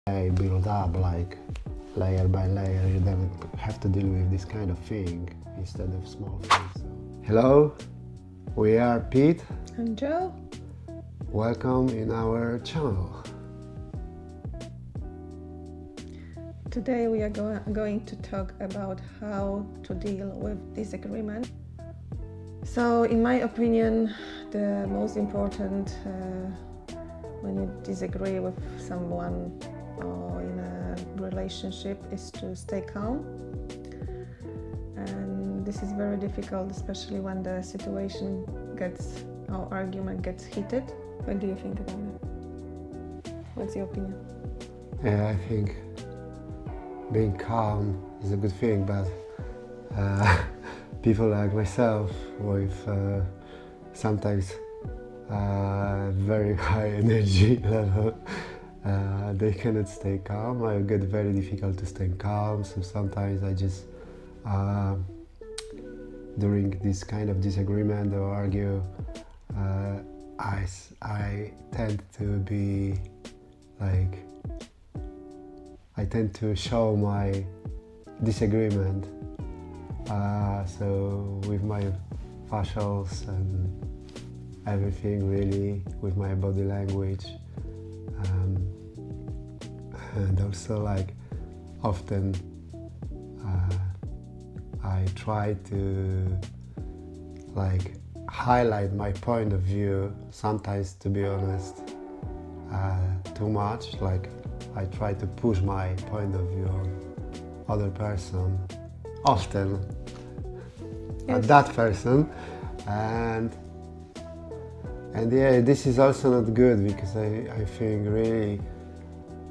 I build up like layer by layer. You then have to deal with this kind of thing instead of small things. So. Hello, we are Pete and Joe. Welcome in our channel. Today we are going to talk about how to deal with disagreement. So in my opinion, the most important when you disagree with someone or in a relationship is to stay calm. And this is very difficult, especially when the situation or argument gets heated. What do you think about it? What's your opinion? Yeah, I think being calm is a good thing, but people like myself with sometimes very high energy level, they cannot stay calm. I get very difficult to stay calm, so sometimes I just during this kind of disagreement or argue, I tend to be like, I tend to show my disagreement, so with my facials and everything, really, with my body language, and also like often I try to like highlight my point of view, sometimes, to be honest, too much. Like I try to push my point of view on other person, often at that person, and yeah, this is also not good, because I think really,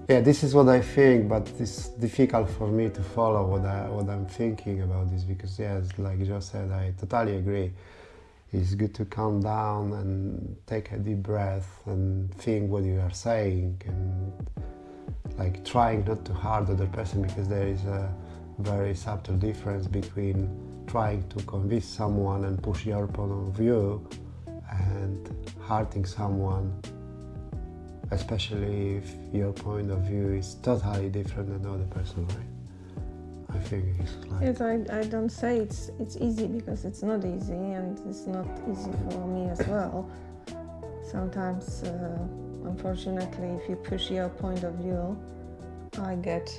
yeah, this is what I think, but it's difficult for me to follow what I'm thinking about this, because yeah, like Joe said, I totally agree. It's good to calm down and take a deep breath and think what you are saying, and like trying not to hurt the other person, because there is a very subtle difference between trying to convince someone and push your point of view and hurting someone, especially if your point of view is totally different than the other person, right? I think it's like... Yes, I don't say it's easy, because it's not easy, and it's not easy for me as well. Sometimes, unfortunately, if you push your point of view, I get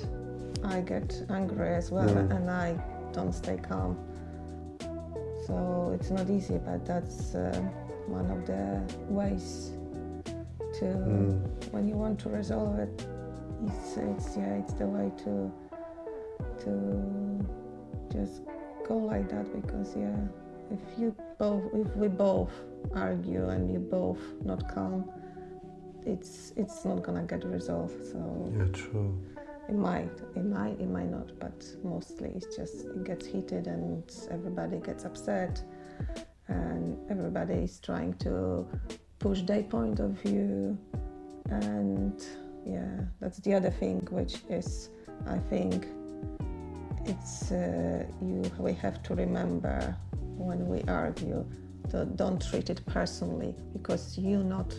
angry as well, and I don't stay calm. So it's not easy, but that's one of the ways to, when you want to resolve it, it's the way to just go like that, because if we both argue and you both not calm, it's not gonna get resolved. So yeah, true. It might not, but mostly it's just, it gets heated and everybody gets upset, and everybody is trying to push their point of view. And yeah, that's the other thing, which is, I think, it's we have to remember when we argue to don't treat it personally, because you're not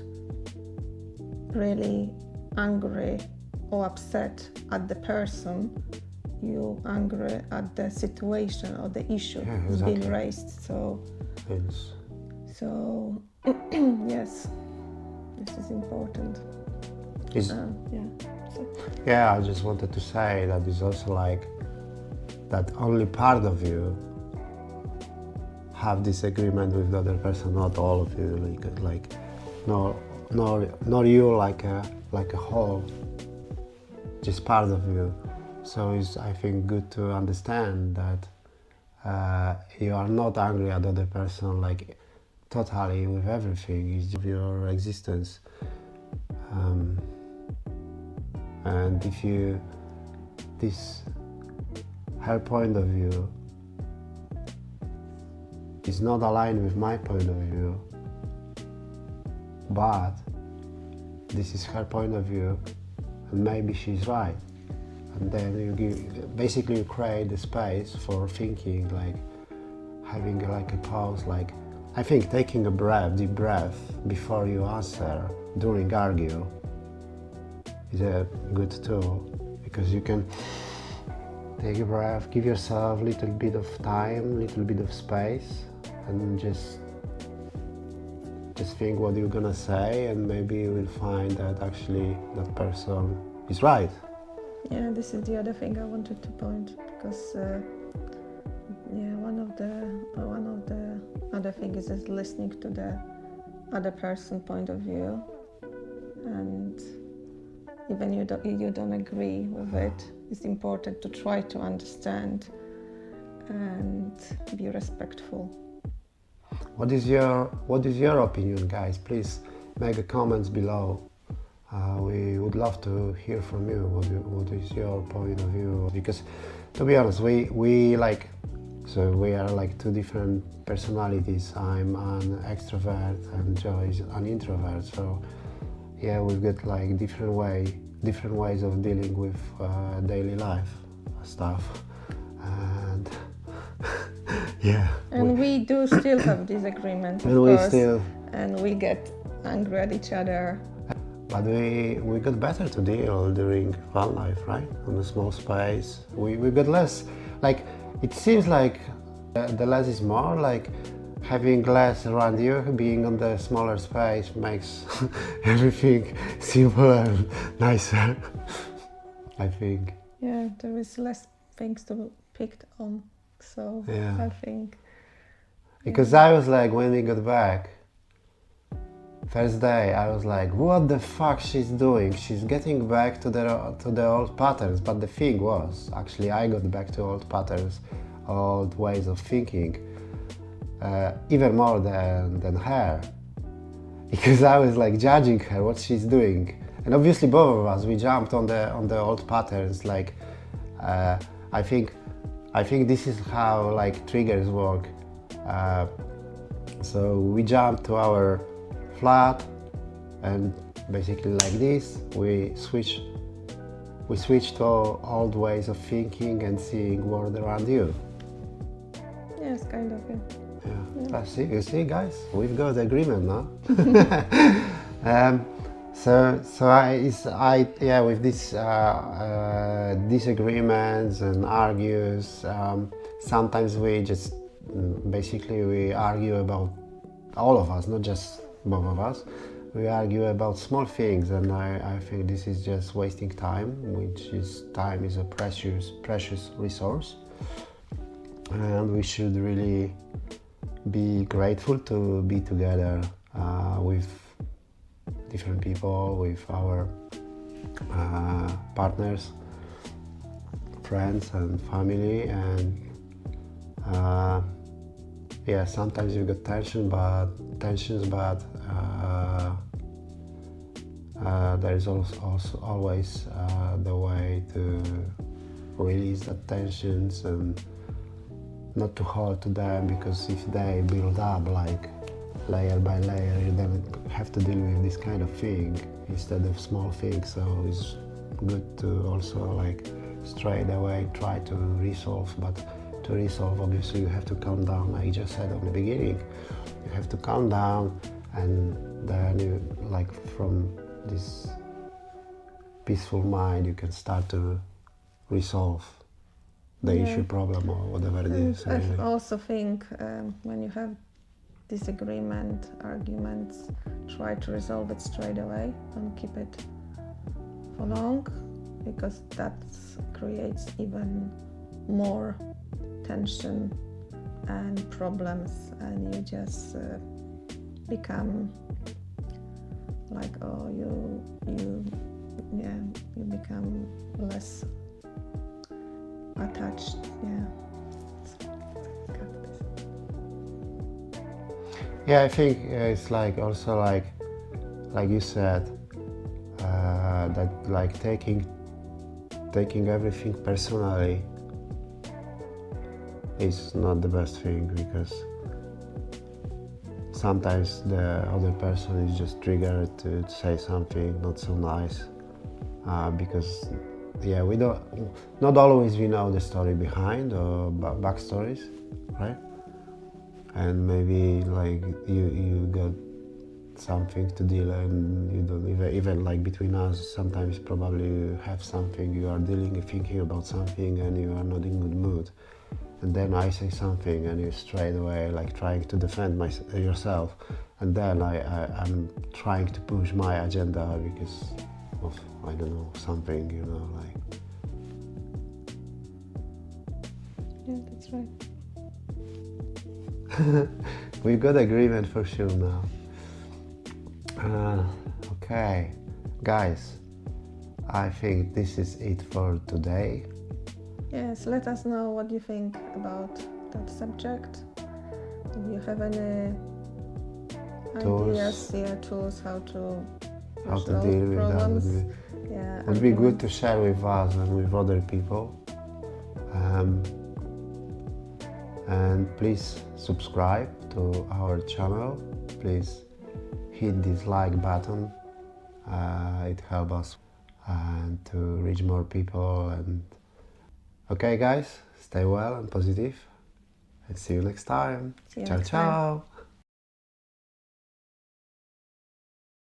really angry or upset at the person, you're angry at the situation or the issue being raised. So yes, this is important. Yeah, I just wanted to say that it's also like that only part of you have disagreement with the other person, not all of you. Like nor you like a whole, just part of you. So it's, I think, good to understand that you are not angry at the other person like totally with everything. It's just your existence. And if her point of view is not aligned with my point of view, but this is her point of view, and maybe she's right, and then you create the space for thinking, like having like a pause, like I think taking a deep breath before you answer during argue is a good tool, because you can take a breath, give yourself a little bit of time, little bit of space, and just think what you're gonna say, and maybe you will find that actually that person is right. Yeah, this is the other thing I wanted to point, because one of the other things is listening to the other person point of view, and even you don't agree with it, it's important to try to understand and be respectful. What is your opinion, guys? Please make a comments below. We would love to hear from you. What is your point of view? Because, to be honest, we are like two different personalities. I'm an extrovert and Joe is an introvert. So yeah, we've got like different ways of dealing with daily life stuff, and yeah. And we do still have disagreements, of course, and we get angry at each other. But we got better to deal during one life, right? On a small space, we got less. Like, it seems like the less is more. Like, having less around you, being on the smaller space makes everything simpler and nicer, I think. Yeah, there is less things to pick on, so yeah. I think. Because I was like, when we got back, first day, I was like, what the fuck she's doing? She's getting back to the old patterns. But the thing was, actually, I got back to old patterns, old ways of thinking, even more than her, because I was like judging her, what she's doing. And obviously, both of us, we jumped on the old patterns. Like, I think this is how like triggers work. So we jumped to our flat, and basically like this, we switch to old ways of thinking and seeing world around you. Yes, kind of, yeah. Yeah. You see, guys, we've got agreement now. So I with this disagreements and argues, sometimes we just basically we argue about, all of us, not just both of us. We argue about small things, and I think this is just wasting time, time is a precious resource, and we should really be grateful to be together with different people, with our partners, friends and family, and sometimes you get tensions, but there is also always the way to release the tensions and not to hold to them, because if they build up like layer by layer, you then have to deal with this kind of thing instead of small things. So it's good to also like straight away try to resolve, but to resolve, obviously you have to calm down. Like I just said at the beginning, you have to calm down, and then you, like, from this peaceful mind, you can start to resolve the issue, problem, or whatever it is. I also think when you have disagreement, arguments, try to resolve it straight away. Don't keep it for long, because that creates even more tension and problems, and you just become like, you become less attached. I think it's like also like you said, that like taking everything personally is not the best thing, because sometimes the other person is just triggered to say something not so nice, because we don't, not always we know the story behind or backstories, right? And maybe like you got something to deal, and you don't even like between us. Sometimes probably you have something, you are dealing, thinking about something, and you are not in good mood. And then I say something, and you straight away like trying to defend yourself, and then I'm trying to push my agenda because of, I don't know, something, you know, like. Yeah, that's right. We got agreement for sure now. Okay, guys, I think this is it for today. Yes, let us know what you think about that subject. If you have any ideas, tools how to deal with problems. that. Yeah, Would be good to share with us and with other people. And please subscribe to our channel. Please hit this like button. It helps us to reach more people. And okay, guys, stay well and positive. And see you next time. See you Ciao, next time. ciao.